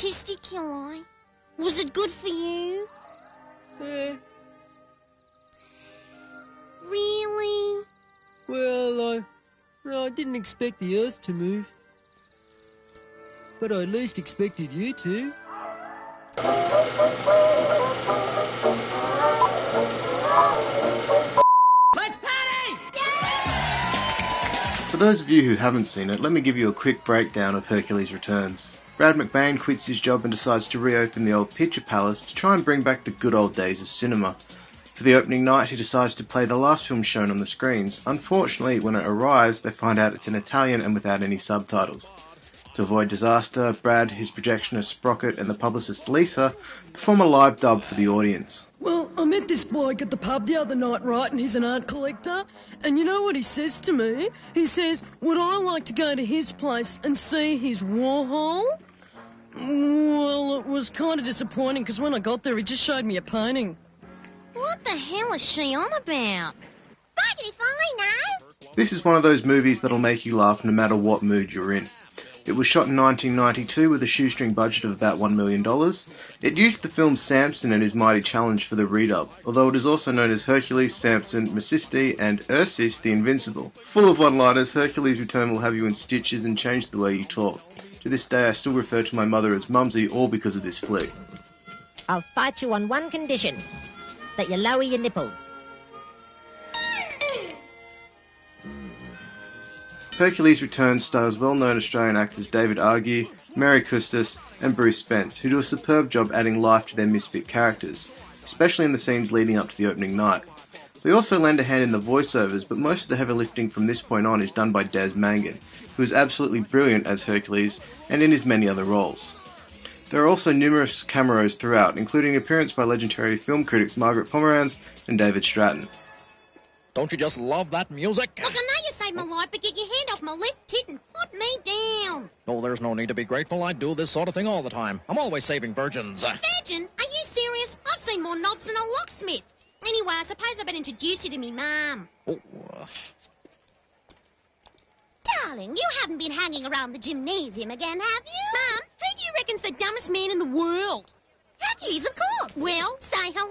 testiculi. Was it good for you? Really? Well, I didn't expect the Earth to move. But I at least expected you to. Let's party! For those of you who haven't seen it, let me give you a quick breakdown of Hercules Returns. Brad McBain quits his job and decides to reopen the old Picture Palace to try and bring back the good old days of cinema. For the opening night, he decides to play the last film shown on the screens. Unfortunately, when it arrives, they find out it's in Italian and without any subtitles. To avoid disaster, Brad, his projectionist Sprocket, and the publicist Lisa perform a live dub for the audience. Well, I met this bloke at the pub the other night, right, and he's an art collector, and you know what he says to me? He says, would I like to go to his place and see his Warhol? Well, it was kind of disappointing, because when I got there, he just showed me a painting. What the hell is she on about? Buggity fine now. This is one of those movies that'll make you laugh no matter what mood you're in. It was shot in 1992 with a shoestring budget of about $1 million. It used the film Samson and His Mighty Challenge for the redub, although it is also known as Hercules, Samson, Mecisti, and Ursus the Invincible. Full of one-liners, Hercules Return will have you in stitches and change the way you talk. To this day, I still refer to my mother as Mumsy, all because of this flick. I'll fight you on one condition. That you lower your nipples. Hercules Returns stars well-known Australian actors David Argue, Mary Custis, and Bruce Spence, who do a superb job adding life to their misfit characters, especially in the scenes leading up to the opening night. They also lend a hand in the voiceovers, but most of the heavy lifting from this point on is done by Des Mangan, who is absolutely brilliant as Hercules and in his many other roles. There are also numerous cameos throughout, including appearance by legendary film critics Margaret Pomeranz and David Stratton. Don't you just love that music? Look, I know you saved my life, but get your hand off my left tit and put me down. Oh, there's no need to be grateful. I do this sort of thing all the time. I'm always saving virgins. Virgin? Are you serious? I've seen more knobs than a locksmith. Anyway, I suppose I better introduce you to me mum. Oh, Darling, you haven't been hanging around the gymnasium again, have you? Mum, who do you reckon's the dumbest man in the world? Hercules, of course. Well, say hello.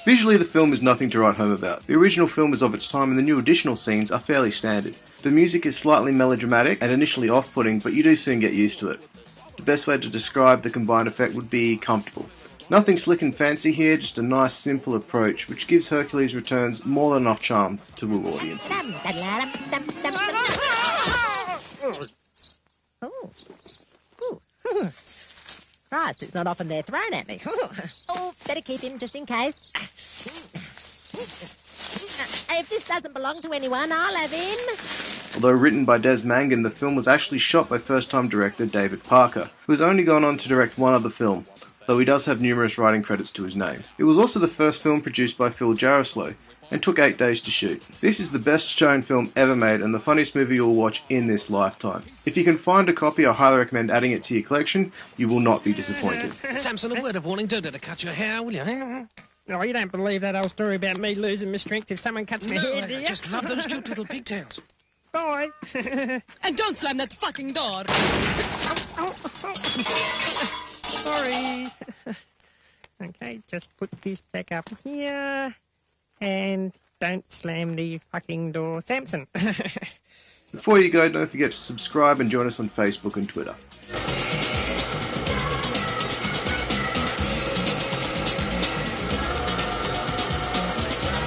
Visually, the film is nothing to write home about. The original film is of its time and the new additional scenes are fairly standard. The music is slightly melodramatic and initially off-putting, but you do soon get used to it. The best way to describe the combined effect would be comfortable. Nothing slick and fancy here, just a nice simple approach, which gives Hercules Returns more than enough charm to woo audiences. Christ, it's not often they're thrown at me. Oh, better keep him just in case. If this doesn't belong to anyone, I'll have him. Although written by Des Mangan, the film was actually shot by first-time director David Parker, who has only gone on to direct one other film, though he does have numerous writing credits to his name. It was also the first film produced by Phil Jaroslow, and took 8 days to shoot. This is the best shown film ever made and the funniest movie you'll watch in this lifetime. If you can find a copy, I highly recommend adding it to your collection. You will not be disappointed. Samson, a word of warning, don't let her cut your hair, will you? Oh, you don't believe that old story about me losing my strength if someone cuts my hair, do I you? just love those cute little pigtails. Bye. And don't slam that fucking door! Sorry. Okay, just put this back up here. And don't slam the fucking door, Samson. Before you go, don't forget to subscribe and join us on Facebook and Twitter.